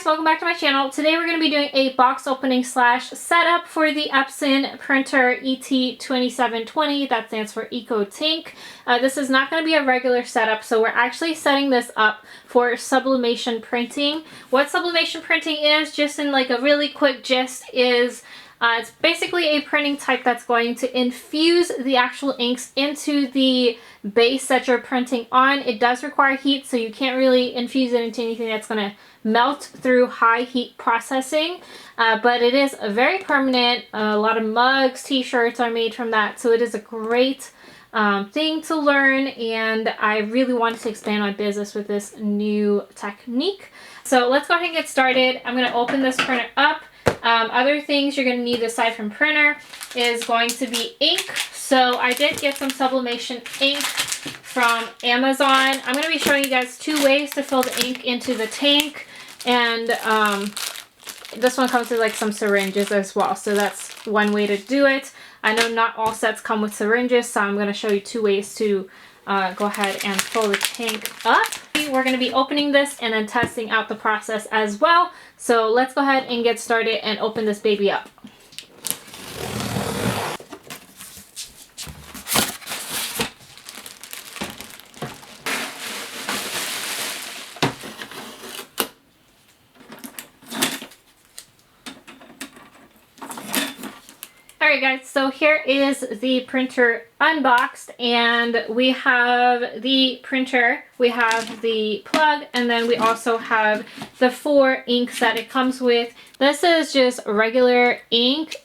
guys, welcome back to my channel. Today we're going to be doing a box opening slash setup for the EPSON printer ET-2720. That stands for Eco Tank. This is not going to be a regular setup, so we're actually setting this up for sublimation printing. What sublimation printing is, just in like a really quick gist, is it's basically a printing type that's going to infuse the actual inks into the base that you're printing on. It does require heat, so you can't really infuse it into anything that's going to melt through high heat processing, but it is very permanent. A lot of mugs, t-shirts are made from that, so it is a great thing to learn, and I really wanted to expand my business with this new technique. So let's go ahead and get started. I'm going to open this printer up. Other things you're going to need aside from printer is going to be ink. So I did get some sublimation ink from Amazon. I'm going to be showing you guys two ways to fill the ink into the tank, and this one comes with like some syringes as well, so that's one way to do it. I know not all sets come with syringes, so I'm going to show you two ways to go ahead and fill the tank up. We're going to be opening this and then testing out the process as well. So let's go ahead and get started and open this baby up. Alright guys, so here is the printer unboxed, and we have the printer, we have the plug, and then we also have the 4 inks that it comes with. This is just regular ink,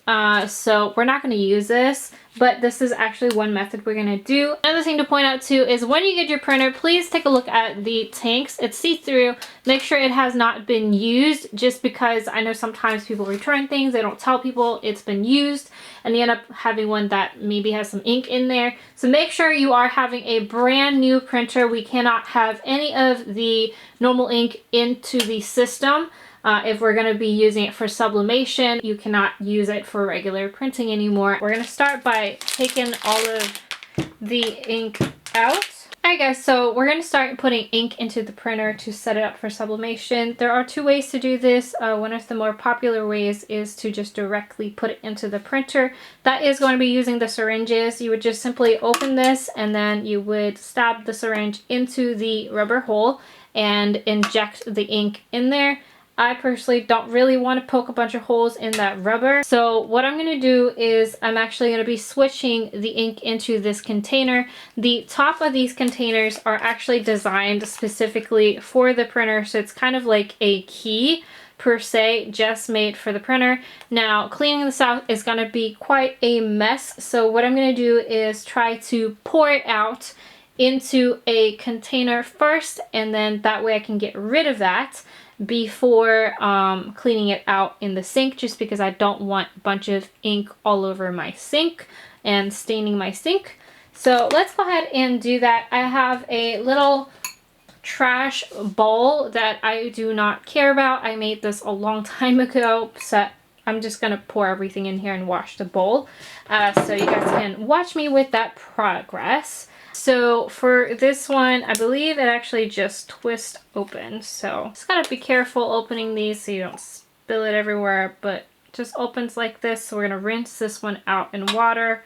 so we're not going to use this, but this is actually one method we're going to do. Another thing to point out too is when you get your printer, please take a look at the tanks. It's see-through. Make sure it has not been used, just because I know sometimes people return things, they don't tell people it's been used, and you end up having one that maybe has some ink in there. So make sure you are having a brand new printer. We cannot have any of the normal ink into the system. If we're going to be using it for sublimation, you cannot use it for regular printing anymore. We're going to start by taking all of the ink out. Alright guys, so we're going to start putting ink into the printer to set it up for sublimation. There are two ways to do this. One of the more popular ways is to just directly put it into the printer. That is going to be using the syringes. You would just simply open this, and then you would stab the syringe into the rubber hole and inject the ink in there. I personally don't really want to poke a bunch of holes in that rubber. So what I'm going to do is I'm actually going to be switching the ink into this container. The top of these containers are actually designed specifically for the printer, so it's kind of like a key per se, just made for the printer. Now cleaning this out is going to be quite a mess, so what I'm going to do is try to pour it out into a container first, and then that way I can get rid of that before cleaning it out in the sink, just because I don't want a bunch of ink all over my sink and staining my sink. So let's go ahead and do that. I have a little trash bowl that I do not care about. I made this a long time ago, so I'm just gonna pour everything in here and wash the bowl, so you guys can watch me with that progress. So for this one, I believe it actually just twists open, so just gotta be careful opening these so you don't spill it everywhere, but it just opens like this. So we're gonna rinse this one out in water,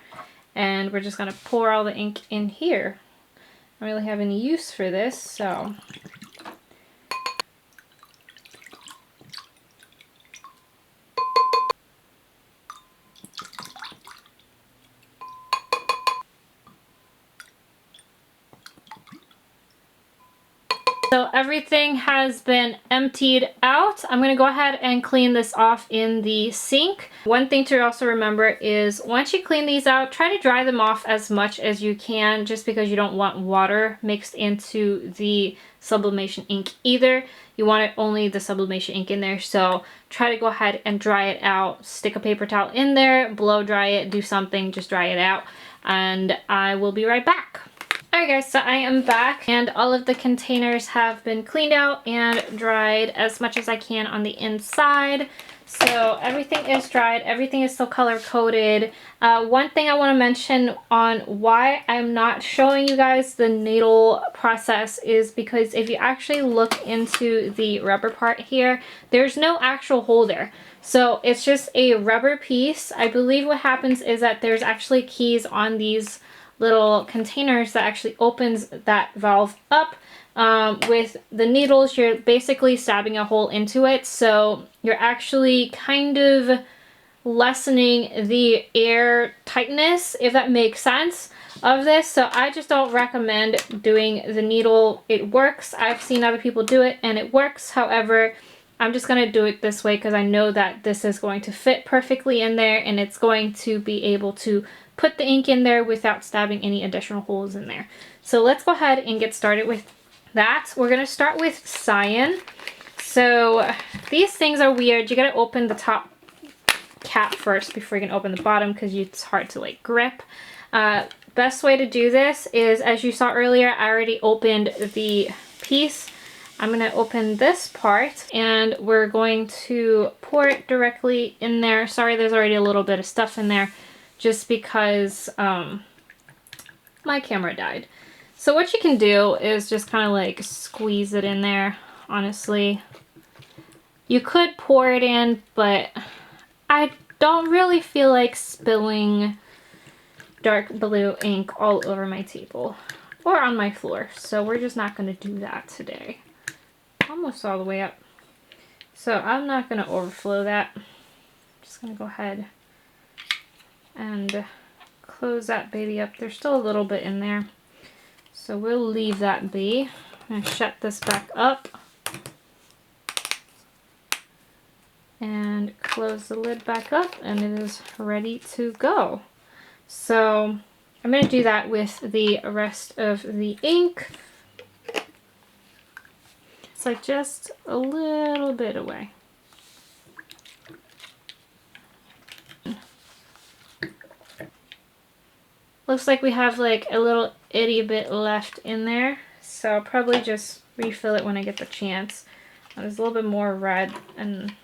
and we're just gonna pour all the ink in here. I don't really have any use for this, so so everything has been emptied out. I'm going to go ahead and clean this off in the sink. One thing to also remember is once you clean these out, try to dry them off as much as you can, just because you don't want water mixed into the sublimation ink either. You want only the sublimation ink in there, so try to go ahead and dry it out. Stick a paper towel in there, blow dry it, do something, just dry it out, and I will be right back. Alright guys, so I am back and all of the containers have been cleaned out and dried as much as I can on the inside. So everything is dried, everything is still color coded. One thing I want to mention on why I'm not showing you guys the needle process is because if you actually look into the rubber part here, there's no actual hole there. So it's just a rubber piece. I believe what happens is that there's actually keys on these little containers that actually opens that valve up. With the needles, you're basically stabbing a hole into it, so you're actually kind of lessening the air tightness, if that makes sense, of this. So I just don't recommend doing the needle. It works. I've seen other people do it and it works. However, I'm just going to do it this way because I know that this is going to fit perfectly in there and it's going to be able to put the ink in there without stabbing any additional holes in there. So let's go ahead and get started with that. We're going to start with cyan. So these things are weird. You got to open the top cap first before you can open the bottom because it's hard to like grip. Best way to do this is, as you saw earlier, I already opened the piece. I'm going to open this part and we're going to pour it directly in there. Sorry, there's already a little bit of stuff in there just because my camera died. So what you can do is just kind of like squeeze it in there, honestly. You could pour it in, but I don't really feel like spilling dark blue ink all over my table or on my floor. So we're just not going to do that today. Almost all the way up. So I'm not going to overflow that. I'm just going to go ahead and close that baby up. There's still a little bit in there. So we'll leave that be. I'm going to shut this back up. And close the lid back up and it is ready to go. So I'm going to do that with the rest of the ink. It's like just a little bit away. Looks like we have like a little itty bit left in there. So I'll probably just refill it when I get the chance. There's a little bit more red and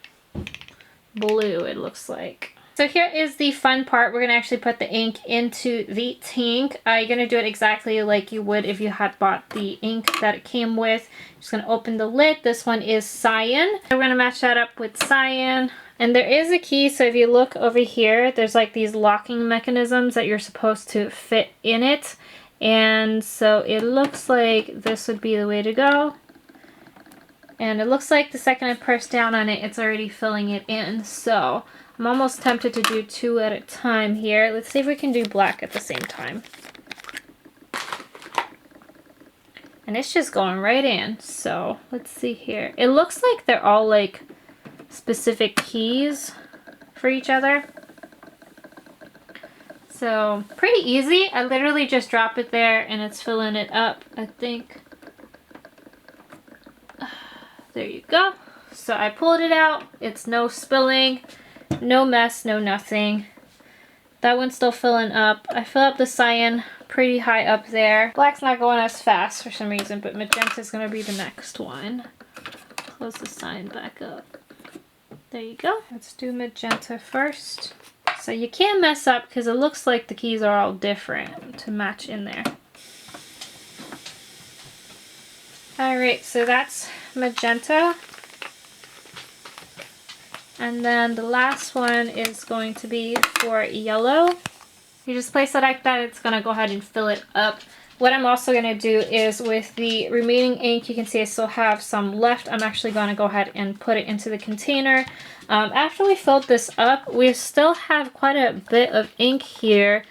blue, it looks like. So here is the fun part. We're going to actually put the ink into the tank. You're going to do it exactly like you would if you had bought the ink that it came with. Just going to open the lid. This one is cyan. We're going to match that up with cyan. And there is a key, so if you look over here, there's like these locking mechanisms that you're supposed to fit in it. And so it looks like this would be the way to go. And it looks like the second I press down on it, it's already filling it in. So I'm almost tempted to do two at a time here. Let's see if we can do black at the same time. And it's just going right in. So let's see here. It looks like they're all like specific keys for each other. So pretty easy. I literally just drop it there and it's filling it up, I think. There you go. So I pulled it out. It's no spilling, no mess, no nothing. That one's still filling up. I fill up the cyan pretty high up there. Black's not going as fast for some reason, but magenta's gonna be the next one. Close the cyan back up. There you go. Let's do magenta first. So you can't mess up because it looks like the keys are all different to match in there. Alright, so that's magenta. And then the last one is going to be for yellow. You just place it like that, it's going to go ahead and fill it up. What I'm also going to do is with the remaining ink, you can see I still have some left. I'm actually going to go ahead and put it into the container. After we filled this up, we still have quite a bit of ink here.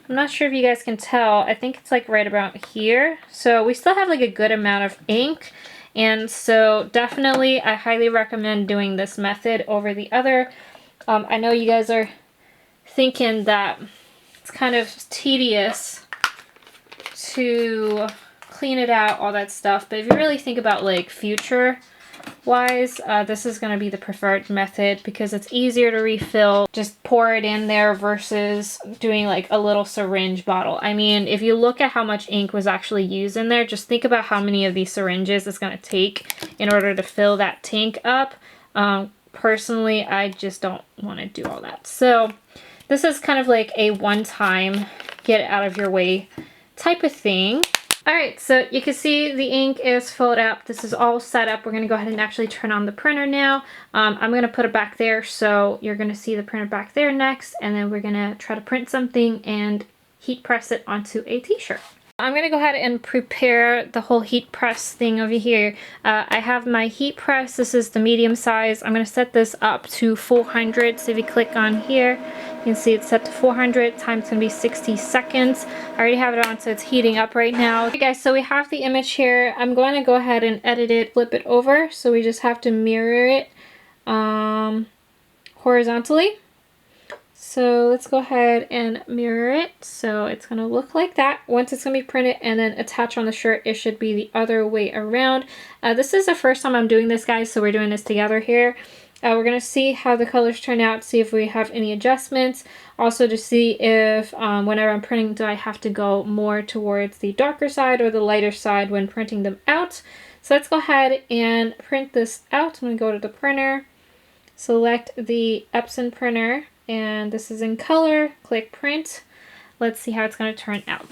I'm not sure if you guys can tell. I think it's like right about here. So we still have like a good amount of ink. And so definitely I highly recommend doing this method over the other. I know you guys are thinking that it's kind of tedious to clean it out, all that stuff. But if you really think about like future wise, this is going to be the preferred method because it's easier to refill. Just pour it in there versus doing like a little syringe bottle. I mean, if you look at how much ink was actually used in there, just think about how many of these syringes it's going to take in order to fill that tank up. Personally, I just don't want to do all that. So this is kind of like a one-time get it out of your way type of thing. All right, so you can see the ink is filled up. This is all set up. We're gonna go ahead and actually turn on the printer now. I'm gonna put it back there, so you're gonna see the printer back there next, and then we're gonna try to print something and heat press it onto a t-shirt. I'm gonna go ahead and prepare the whole heat press thing over here. I have my heat press. This is the medium size. I'm gonna set this up to 400. So if you click on here, you can see it's set to 400. Time's gonna be 60 seconds. I already have it on, so it's heating up right now. Okay guys, so we have the image here. I'm going to go ahead and edit it, flip it over. So we just have to mirror it horizontally. So let's go ahead and mirror it. So it's going to look like that. Once it's going to be printed and then attached on the shirt, it should be the other way around. This is the first time I'm doing this, guys, so we're doing this together here. We're going to see how the colors turn out, see if we have any adjustments. Also to see if whenever I'm printing, do I have to go more towards the darker side or the lighter side when printing them out. So let's go ahead and print this out. I'm going to go to the printer, select the EPSON printer, and this is in color. Click print. Let's see how it's going to turn out.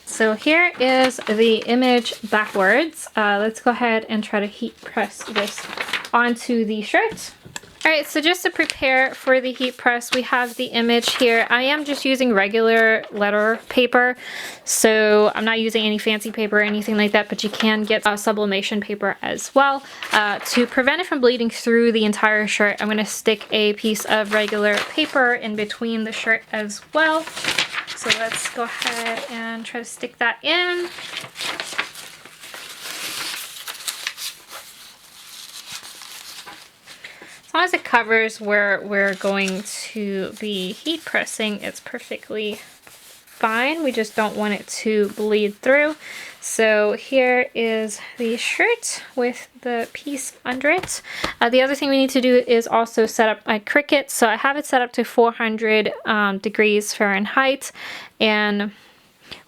So here is the image backwards. Let's go ahead and try to heat press this onto the shirt. All right, so just to prepare for the heat press, we have the image here. I am just using regular letter paper, so I'm not using any fancy paper or anything like that, but you can get sublimation paper as well. To prevent it from bleeding through the entire shirt, I'm gonna stick a piece of regular paper in between the shirt as well. So let's go ahead and try to stick that in. As long as it covers where we're going to be heat pressing, it's perfectly fine. We just don't want it to bleed through. So here is the shirt with the piece under it. The other thing we need to do is also set up my Cricut. So I have it set up to 400 degrees Fahrenheit, and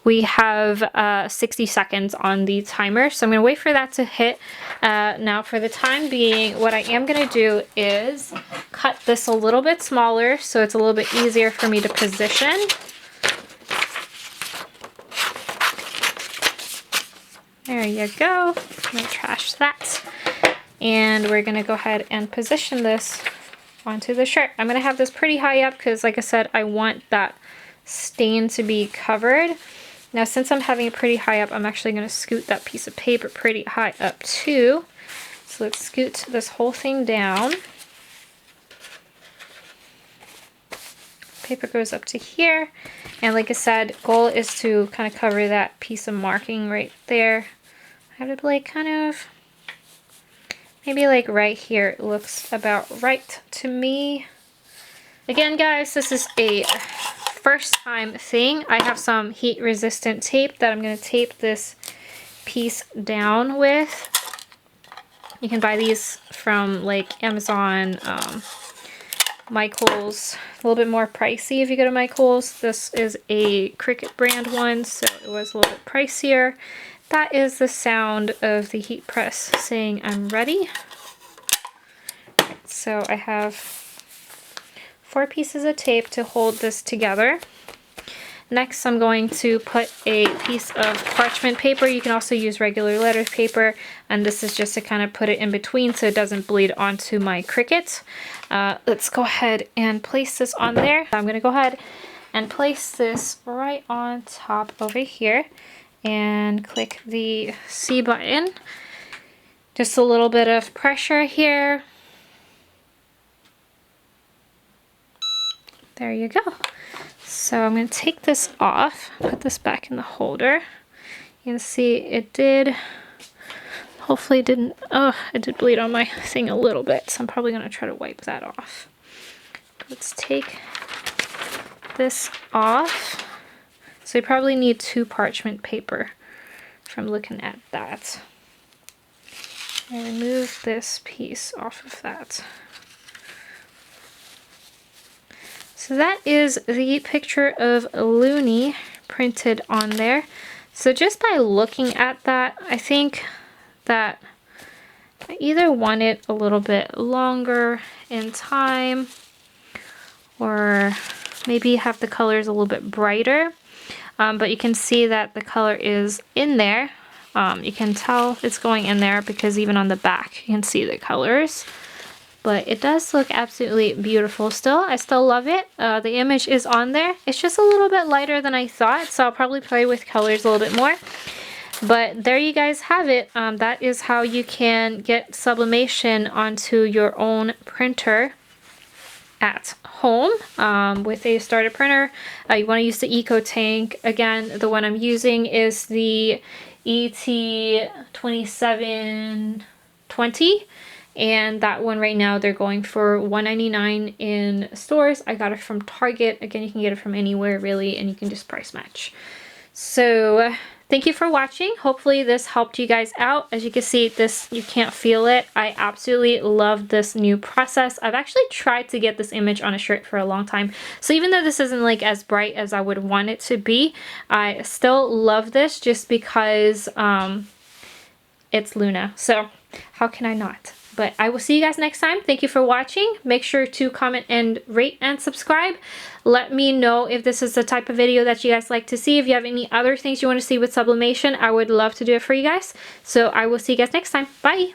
we have 60 seconds on the timer. So I'm going to wait for that to hit. Now for the time being, what I am going to do is cut this a little bit smaller so it's a little bit easier for me to position. There you go. I'm going to trash that. And we're going to go ahead and position this onto the shirt. I'm going to have this pretty high up because, like I said, I want that stain to be covered. Now, since I'm having it pretty high up, I'm actually going to scoot that piece of paper pretty high up too. So let's scoot this whole thing down. Paper goes up to here. And like I said, goal is to kind of cover that piece of marking right there. I have it like kind of, maybe like right here. It looks about right to me. Again, guys, this is a first time thing. I have some heat resistant tape that I'm going to tape this piece down with. You can buy these from like Amazon, Michael's. A little bit more pricey if you go to Michael's. This is a Cricut brand one, so it was a little bit pricier. That is the sound of the heat press saying I'm ready. So I have 4 pieces of tape to hold this together. Next, I'm going to put a piece of parchment paper. You can also use regular letter paper, and this is just to kind of put it in between so it doesn't bleed onto my Cricut. Let's go ahead and place this on there. I'm going to go ahead and place this right on top over here and click the C button. Just a little bit of pressure here. There you go. So I'm going to take this off, put this back in the holder. You can see it did, hopefully it didn't, oh, it did bleed on my thing a little bit, so I'm probably going to try to wipe that off. Let's take this off. So you probably need 2 parchment paper from looking at that. I remove this piece off of that. So that is the picture of Looney printed on there. So just by looking at that, I think that I either want it a little bit longer in time, or maybe have the colors a little bit brighter. But you can see that the color is in there. You can tell it's going in there because even on the back you can see the colors. But it does look absolutely beautiful still. I still love it. The image is on there. It's just a little bit lighter than I thought, so I'll probably play with colors a little bit more. But there you guys have it. That is how you can get sublimation onto your own printer at home with a starter printer. You want to use the Eco Tank. Again, the one I'm using is the ET-2720. And that one right now they're going for $1.99 in stores. I got it from Target. Again, you can get it from anywhere really, and you can just price match. So thank you for watching. Hopefully this helped you guys out. As you can see, this, you can't feel it. I absolutely love this new process. I've actually tried to get this image on a shirt for a long time. So even though this isn't like as bright as I would want it to be, I still love this just because it's Luna. So how can I not? But I will see you guys next time. Thank you for watching. Make sure to comment and rate and subscribe. Let me know if this is the type of video that you guys like to see. If you have any other things you want to see with sublimation, I would love to do it for you guys. So I will see you guys next time. Bye.